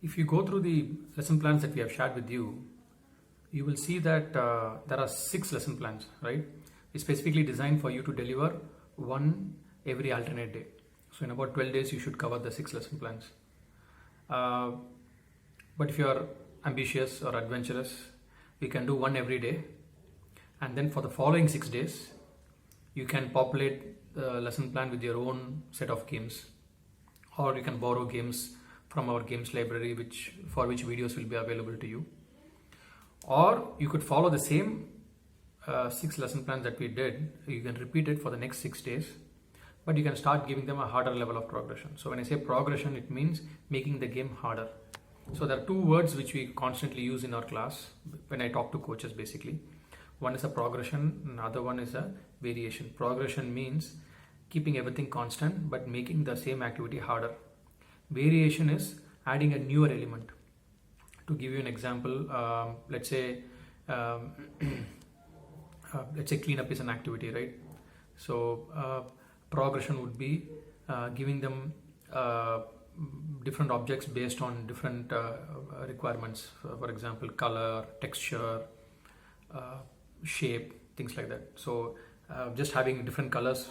If you go through the lesson plans that we have shared with you, you will see that there are 6 lesson plans, right? It's specifically designed for you to deliver one every alternate day. So in about 12 days, you should cover the 6 lesson plans. But if you are ambitious or adventurous, you can do one every day. And then for the following 6 days, you can populate the lesson plan with your own set of games. Or you can borrow games from our games library, for which videos will be available to you. Or you could follow the same 6 lesson plans that we did. You can repeat it for the next 6 days, but you can start giving them a harder level of progression. So when I say progression, it means making the game harder. So there are 2 words which we constantly use in our class when I talk to coaches basically. One is a progression, another one is a variation. Progression means keeping everything constant but making the same activity harder. Variation is adding a newer element. To give you an example, let's say cleanup is an activity, right? So progression would be giving them different objects based on different requirements. For example, color, texture, shape, things like that. So just having different colors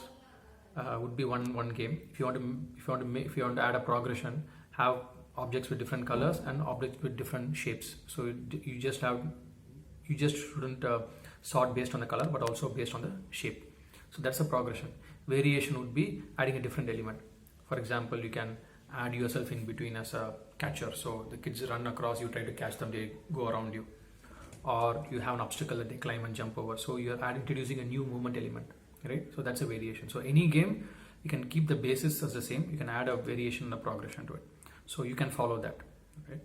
would be one game. If you want to add a progression, have objects with different colors and objects with different shapes. So you just shouldn't sort based on the color, but also based on the shape. So that's a progression. Variation would be adding a different element. For example, you can add yourself in between as a catcher. So the kids run across, you try to catch them, they go around you. Or you have an obstacle that they climb and jump over. So you're introducing a new movement element, right? So that's a variation. So any game, you can keep the basis as the same. You can add a variation and a progression to it. So you can follow that, right?